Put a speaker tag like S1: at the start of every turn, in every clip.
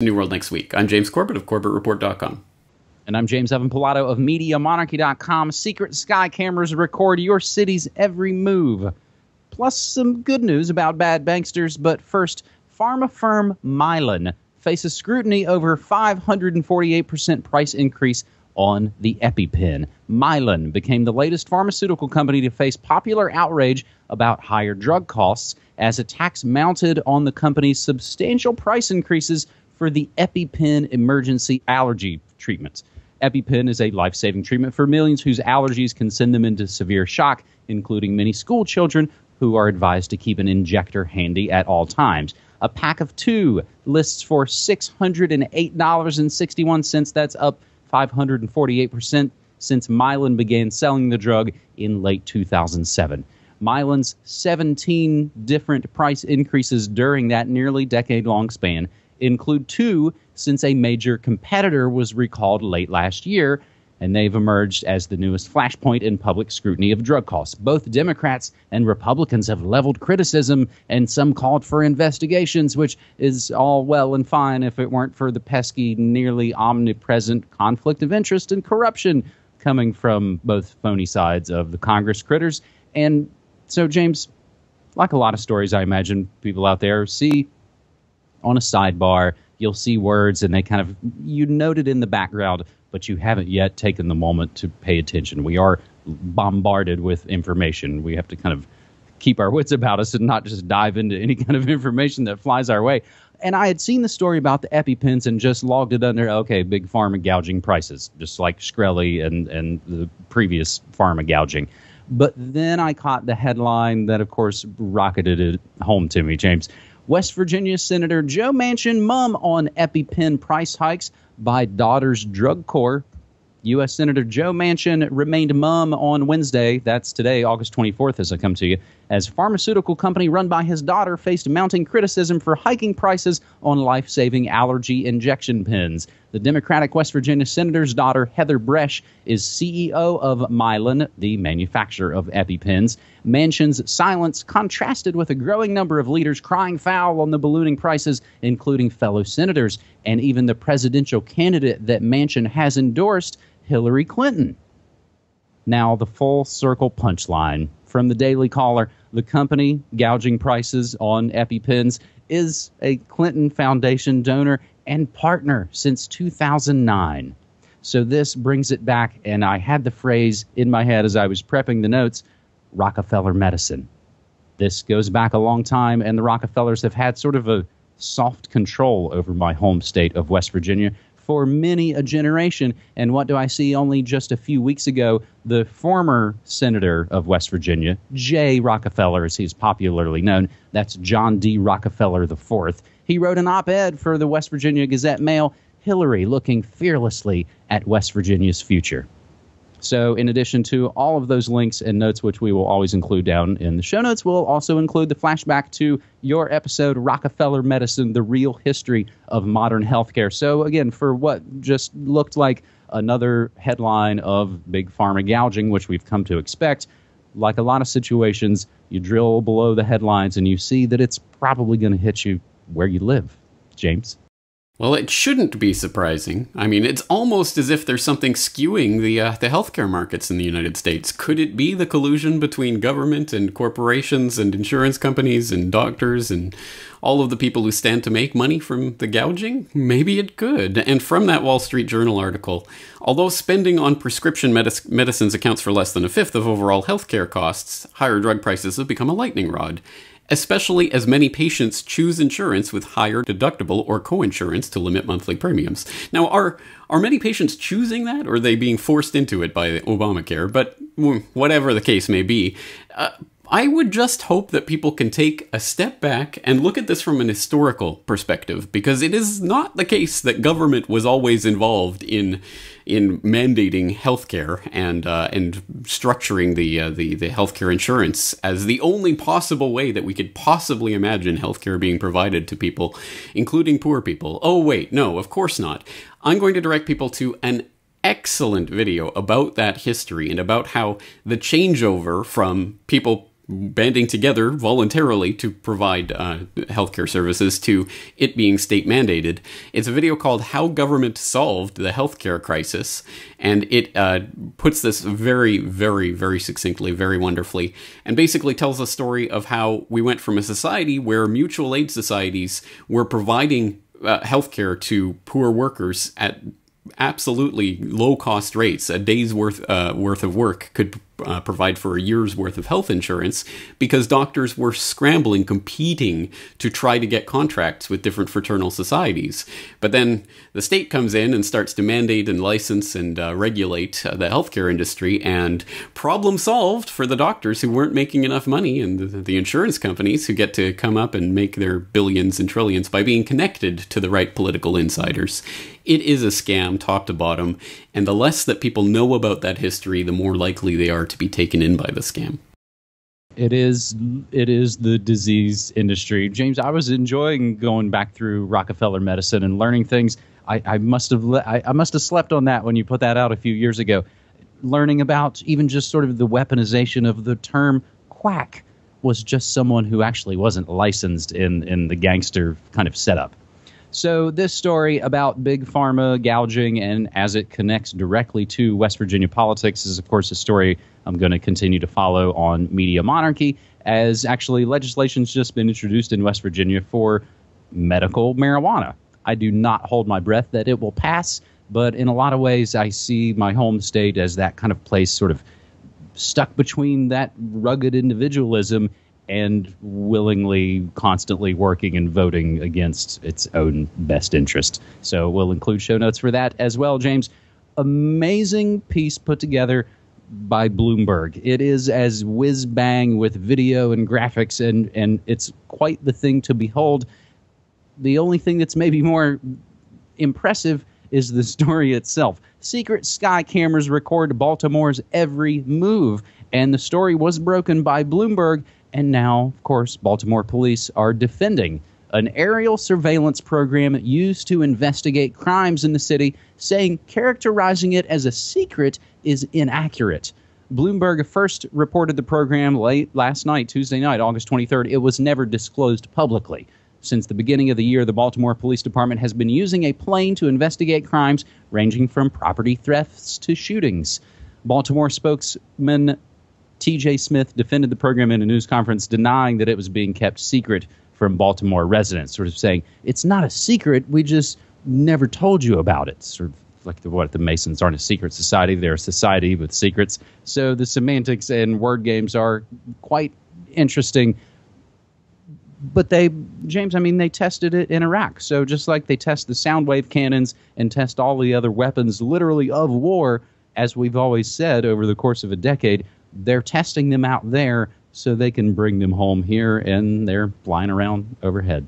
S1: New World next week. I'm James Corbett of CorbettReport.com.
S2: And I'm James Evan Pilato of MediaMonarchy.com. Secret sky cameras record your city's every move. Plus some good news about bad banksters. But first, pharma firm Mylan faces scrutiny over 548% price increase on the EpiPen. Mylan became the latest pharmaceutical company to face popular outrage about higher drug costs as attacks mounted on the company's substantial price increases for the EpiPen emergency allergy treatments. EpiPen is a life-saving treatment for millions whose allergies can send them into severe shock, including many school children who are advised to keep an injector handy at all times. A pack of 2 lists for $608.61. That's up 548% since Mylan began selling the drug in late 2007. Mylan's 17 different price increases during that nearly decade-long span include 2 since a major competitor was recalled late last year, and they've emerged as the newest flashpoint in public scrutiny of drug costs. Both Democrats and Republicans have leveled criticism, and some called for investigations, which is all well and fine if it weren't for the pesky, nearly omnipresent conflict of interest and corruption coming from both phony sides of the Congress critters. And so, James, like a lot of stories I imagine people out there see on a sidebar, you'll see words and they kind of, you note it in the background, but you haven't yet taken the moment to pay attention. We are bombarded with information. We have to kind of keep our wits about us and not just dive into any kind of information that flies our way. And I had seen the story about the EpiPens and just logged it under, okay, big pharma gouging prices, just like Shkreli and the previous pharma gouging. But then I caught the headline that, of course, rocketed it home to me, James. West Virginia Senator Joe Manchin mum on EpiPen price hikes by daughter's drug corps. U.S. Senator Joe Manchin remained mum on Wednesday, that's today, August 24th, as I come to you, as pharmaceutical company run by his daughter faced mounting criticism for hiking prices on life-saving allergy injection pens. The Democratic West Virginia Senator's daughter, Heather Bresch, is CEO of Mylan, the manufacturer of EpiPens. Manchin's silence contrasted with a growing number of leaders crying foul on the ballooning prices, including fellow senators and even the presidential candidate that Manchin has endorsed, Hillary Clinton. Now, the full circle punchline from the Daily Caller: the company gouging prices on EpiPens is a Clinton Foundation donor and partner since 2009. So this brings it back, and I had the phrase in my head as I was prepping the notes, Rockefeller medicine. This goes back a long time, and the Rockefellers have had sort of a soft control over my home state of West Virginia for many a generation. And what do I see? Only just a few weeks ago, the former senator of West Virginia, J. Rockefeller, as he's popularly known, that's John D. Rockefeller IV, he wrote an op-ed for the West Virginia Gazette-Mail, Hillary looking fearlessly at West Virginia's future. So in addition to all of those links and notes, which we will always include down in the show notes, we'll also include the flashback to your episode, Rockefeller Medicine, the Real History of Modern Healthcare. So again, for what just looked like another headline of big pharma gouging, which we've come to expect, like a lot of situations, you drill below the headlines and you see that it's probably going to hit you where you live. James?
S1: Well, it shouldn't be surprising. I mean, it's almost as if there's something skewing the healthcare markets in the United States. Could it be the collusion between government and corporations and insurance companies and doctors and all of the people who stand to make money from the gouging? Maybe it could. And from that Wall Street Journal article, although spending on prescription medicines accounts for less than a fifth of overall healthcare costs, higher drug prices have become a lightning rod, especially as many patients choose insurance with higher deductible or co-insurance to limit monthly premiums. Now, are many patients choosing that, or are they being forced into it by Obamacare? But whatever the case may be, I would just hope that people can take a step back and look at this from an historical perspective, because it is not the case that government was always involved in mandating healthcare and structuring the healthcare insurance as the only possible way that we could possibly imagine healthcare being provided to people, including poor people. Oh, wait, no, of course not. I'm going to direct people to an excellent video about that history and about how the changeover from people banding together voluntarily to provide healthcare services to it being state mandated. It's a video called How Government Solved the Healthcare Crisis, and it puts this very, very, very succinctly, very wonderfully, and basically tells a story of how we went from a society where mutual aid societies were providing healthcare to poor workers at absolutely low-cost rates. A day's worth of work could provide for a year's worth of health insurance because doctors were scrambling, competing to try to get contracts with different fraternal societies. But then the state comes in and starts to mandate and license and regulate the healthcare industry, and problem solved for the doctors who weren't making enough money, and the insurance companies who get to come up and make their billions and trillions by being connected to the right political insiders. It is a scam top to bottom, and the less that people know about that history, the more likely they are to be taken in by the scam.
S2: It is the disease industry. James, I was enjoying going back through Rockefeller medicine and learning things. I must have slept on that when you put that out a few years ago. Learning about even just sort of the weaponization of the term quack was just someone who actually wasn't licensed in the gangster kind of setup. So this story about big pharma gouging and as it connects directly to West Virginia politics is, of course, a story I'm going to continue to follow on Media Monarchy, as actually legislation's just been introduced in West Virginia for medical marijuana. I do not hold my breath that it will pass, but in a lot of ways I see my home state as that kind of place sort of stuck between that rugged individualism and willingly, constantly working and voting against its own best interest. So we'll include show notes for that as well, James. Amazing piece put together by Bloomberg. It is as whiz-bang with video and graphics, and it's quite the thing to behold. The only thing that's maybe more impressive is the story itself. Secret sky cameras record Baltimore's every move, and the story was broken by Bloomberg. And now, of course, Baltimore police are defending an aerial surveillance program used to investigate crimes in the city, saying characterizing it as a secret is inaccurate. Bloomberg first reported the program late last night, Tuesday night, August 23rd. It was never disclosed publicly. Since the beginning of the year, the Baltimore Police Department has been using a plane to investigate crimes ranging from property thefts to shootings. Baltimore spokesman T.J. Smith defended the program in a news conference, denying that it was being kept secret from Baltimore residents, sort of saying, it's not a secret, we just never told you about it. Sort of like the Masons aren't a secret society, they're a society with secrets. So the semantics and word games are quite interesting. But they tested it in Iraq. So just like they test the sound wave cannons and test all the other weapons literally of war, as we've always said over the course of a decade, they're testing them out there so they can bring them home here, and they're flying around overhead.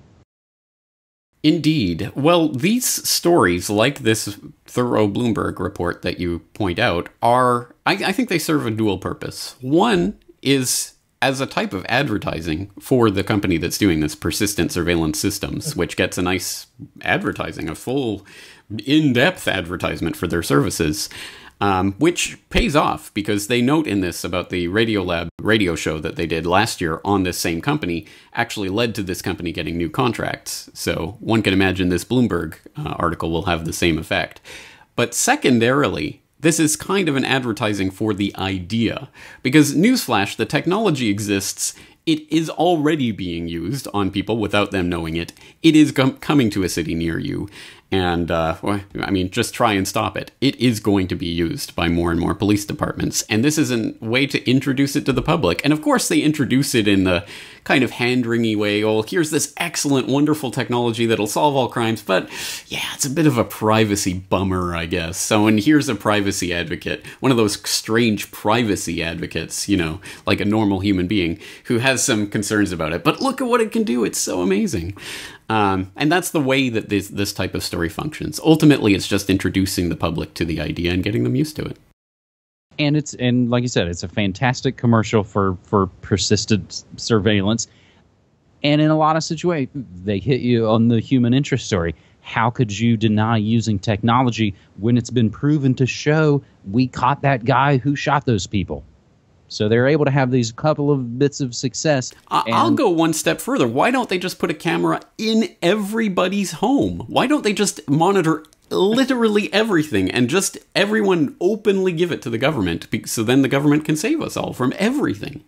S1: Indeed. Well, these stories, like this thorough Bloomberg report that you point out, I think they serve a dual purpose. One is as a type of advertising for the company that's doing this, Persistent Surveillance Systems, which gets a nice advertising, a full, in-depth advertisement for their services. Which pays off because they note in this about the Radiolab radio show that they did last year on this same company actually led to this company getting new contracts. So one can imagine this Bloomberg article will have the same effect. But secondarily, this is kind of an advertising for the idea. Because newsflash, the technology exists. It is already being used on people without them knowing it. It is coming to a city near you. And, just try and stop it. It is going to be used by more and more police departments. And this is a way to introduce it to the public. And of course, they introduce it in the kind of hand-wringy way. Oh, here's this excellent, wonderful technology that'll solve all crimes. But yeah, it's a bit of a privacy bummer, I guess. So, and here's a privacy advocate, one of those strange privacy advocates, like a normal human being who has some concerns about it. But look at what it can do. It's so amazing. And that's the way that this type of story functions. Ultimately, it's just introducing the public to the idea and getting them used to it.
S2: And like you said, it's a fantastic commercial for persistent surveillance. And in a lot of situations, they hit you on the human interest story. How could you deny using technology when it's been proven to show we caught that guy who shot those people? So they're able to have these couple of bits of success.
S1: I'll go one step further. Why don't they just put a camera in everybody's home? Why don't they just monitor literally everything and just everyone openly give it to the government, so then the government can save us all from everything?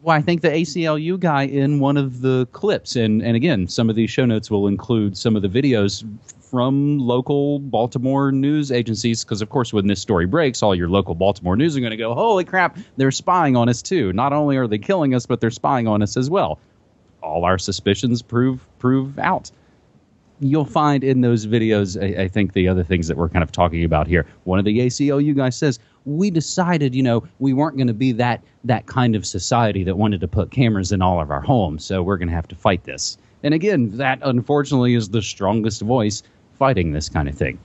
S2: Well, I think the ACLU guy in one of the clips, and again, some of these show notes will include some of the videos from local Baltimore news agencies, because, of course, when this story breaks, all your local Baltimore news are going to go, holy crap, they're spying on us, too. Not only are they killing us, but they're spying on us as well. All our suspicions prove out. You'll find in those videos, I think, the other things that we're kind of talking about here. One of the ACLU guys says, we decided, we weren't going to be that kind of society that wanted to put cameras in all of our homes, so we're going to have to fight this. And again, that, unfortunately, is the strongest voice fighting this kind of thing.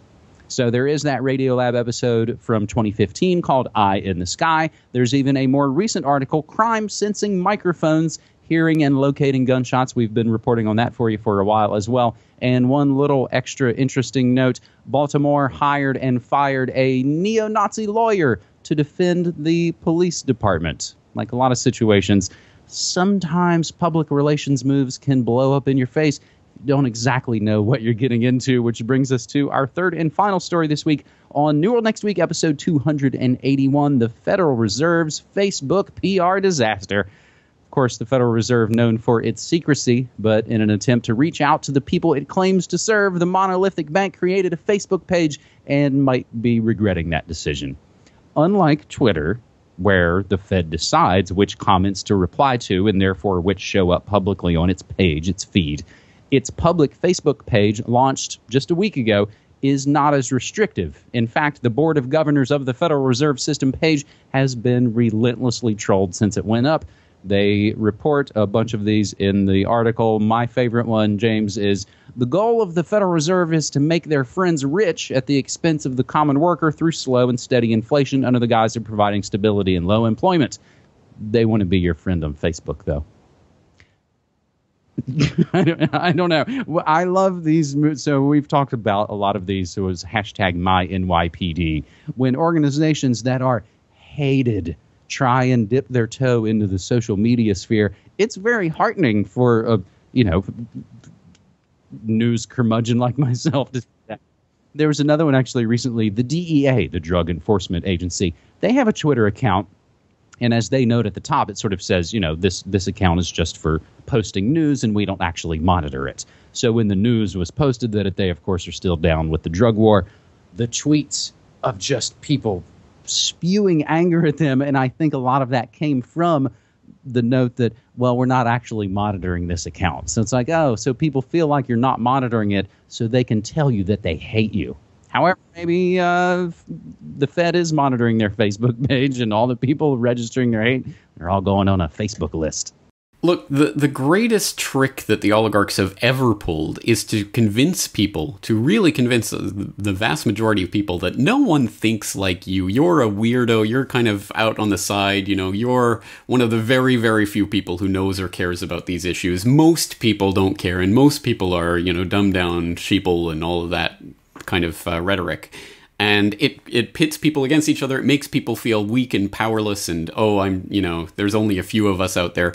S2: So there is that Radiolab episode from 2015 called Eye in the Sky. There's even a more recent article, Crime Sensing Microphones, Hearing and Locating Gunshots. We've been reporting on that for you for a while as well. And one little extra interesting note, Baltimore hired and fired a neo-Nazi lawyer to defend the police department. Like a lot of situations, sometimes public relations moves can blow up in your face. You don't exactly know what you're getting into, which brings us to our third and final story this week on New World Next Week, episode 281, the Federal Reserve's Facebook PR disaster. Of course, the Federal Reserve, known for its secrecy, but in an attempt to reach out to the people it claims to serve, the monolithic bank created a Facebook page and might be regretting that decision. Unlike Twitter, where the Fed decides which comments to reply to and therefore which show up publicly on its page, its feed, its public Facebook page, launched just a week ago, is not as restrictive. In fact, the Board of Governors of the Federal Reserve System page has been relentlessly trolled since it went up. They report a bunch of these in the article. My favorite one, James, is the goal of the Federal Reserve is to make their friends rich at the expense of the common worker through slow and steady inflation under the guise of providing stability and low employment. They want to be your friend on Facebook, though. I don't know. I love these. So we've talked about a lot of these. So it was hashtag MyNYPD. When organizations that are hated try and dip their toe into the social media sphere, it's very heartening for a, news curmudgeon like myself to see that. There was another one actually recently, the DEA, the Drug Enforcement Agency. They have a Twitter account. And as they note at the top, it sort of says, this account is just for posting news and we don't actually monitor it. So when the news was posted that they, of course, are still down with the drug war, the tweets of just people spewing anger at them. And I think a lot of that came from the note that, well, we're not actually monitoring this account. So it's like, oh, so people feel like you're not monitoring it so they can tell you that they hate you. However, maybe the Fed is monitoring their Facebook page and all the people registering their hate, they're all going on a Facebook list.
S1: Look, the greatest trick that the oligarchs have ever pulled is to convince people, to really convince the vast majority of people that no one thinks like you. You're a weirdo. You're kind of out on the side. You're one of the very, very few people who knows or cares about these issues. Most people don't care, and most people are, dumbed down sheeple and all of that kind of rhetoric. And it pits people against each other. It makes people feel weak and powerless and, there's only a few of us out there.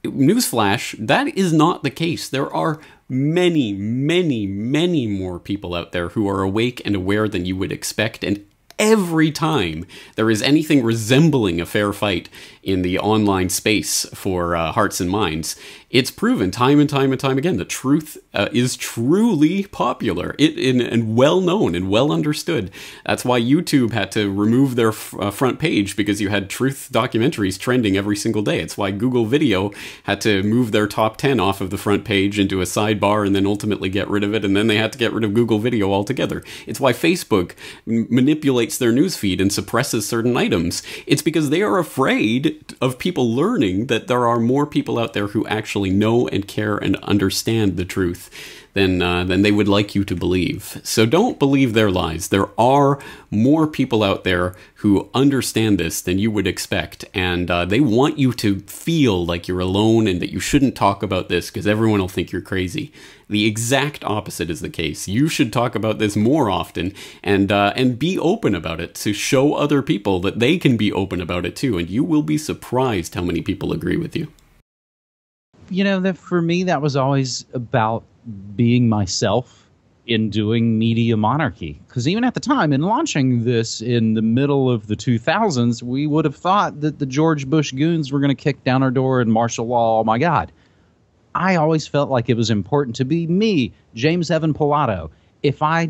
S1: Newsflash, that is not the case. There are many, many, many more people out there who are awake and aware than you would expect. And every time there is anything resembling a fair fight in the online space for hearts and minds, it's proven time and time and time again. The truth is truly popular and well known and well understood. That's why YouTube had to remove their front page, because you had truth documentaries trending every single day. It's why Google Video had to move their top 10 off of the front page into a sidebar and then ultimately get rid of it. And then they had to get rid of Google Video altogether. It's why Facebook manipulates their newsfeed and suppresses certain items. It's because they are afraid of people learning that there are more people out there who actually actually know and care and understand the truth than they would like you to believe. So don't believe their lies. There are more people out there who understand this than you would expect, and they want you to feel like you're alone and that you shouldn't talk about this because everyone will think you're crazy. The exact opposite is the case. You should talk about this more often and be open about it to show other people that they can be open about it too, and you will be surprised how many people agree with you.
S2: You know, that for me, that was always about being myself in doing media monarchy. Because even at the time, in launching this in the middle of the 2000s, we would have thought that the George Bush goons were going to kick down our door and martial law. Oh, my God. I always felt like it was important to be me, James Evan Pilato. If I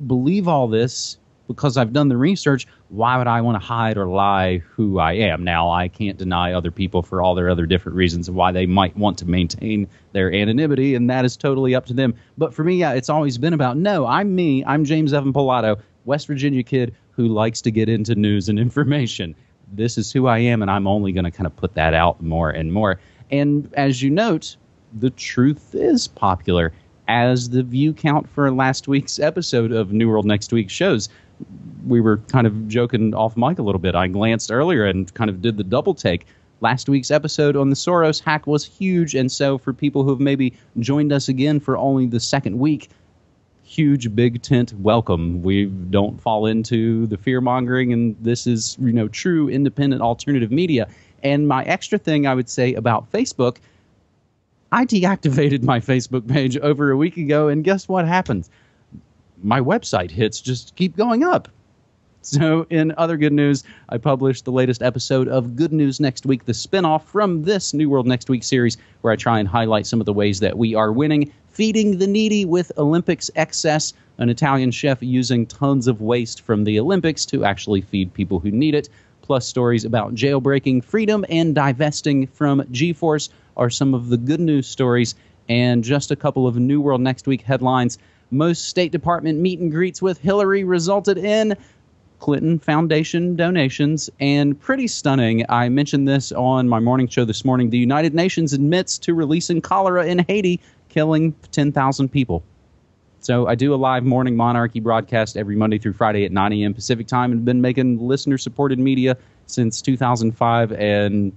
S2: believe all this because I've done the research, why would I want to hide or lie who I am? Now, I can't deny other people for all their other different reasons of why they might want to maintain their anonymity, and that is totally up to them. But for me, yeah, it's always been about, no, I'm me. I'm James Evan Pilato, West Virginia kid who likes to get into news and information. This is who I am, and I'm only going to kind of put that out more and more. And as you note, the truth is popular, as the view count for last week's episode of New World Next Week shows. We were kind of joking off mic a little bit. I glanced earlier and kind of did the double take. Last week's episode on the Soros hack was huge, and so for people who have maybe joined us again for only the second week, huge big tent welcome. We don't fall into the fear-mongering, and this is, you know, true independent alternative media. And my extra thing I would say about Facebook, I deactivated my Facebook page over a week ago, and guess what happens? My website hits just keep going up. So in other good news, I published the latest episode of Good News Next Week, the spinoff from this New World Next Week series, where I try and highlight some of the ways that we are winning, feeding the needy with Olympics excess, an Italian chef using tons of waste from the Olympics to actually feed people who need it, plus stories about jailbreaking freedom and divesting from G-Force are some of the good news stories, and just a couple of New World Next Week headlines. Most State Department meet and greets with Hillary resulted in Clinton Foundation donations, and pretty stunning, I mentioned this on my morning show this morning, the United Nations admits to releasing cholera in Haiti, killing 10,000 people. So I do a live morning monarchy broadcast every Monday through Friday at 9 a.m. Pacific time, and been making listener-supported media since 2005, and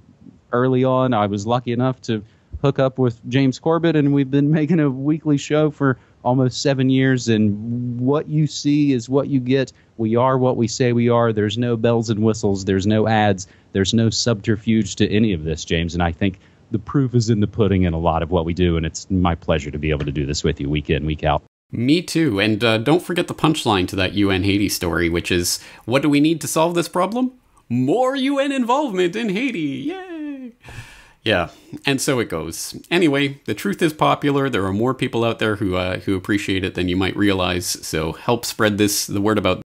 S2: early on I was lucky enough to hook up with James Corbett, and we've been making a weekly show for almost 7 years, and what you see is what you get. We are what we say we are. There's no bells and whistles. There's no ads. There's no subterfuge to any of this, James, and I think the proof is in the pudding in a lot of what we do, and it's my pleasure to be able to do this with you week in, week out.
S1: Me too, and don't forget the punchline to that UN Haiti story, which is, what do we need to solve this problem? More UN involvement in Haiti! Yay! Yeah, and so it goes. Anyway, the truth is popular. There are more people out there who appreciate it than you might realize. So help spread the word about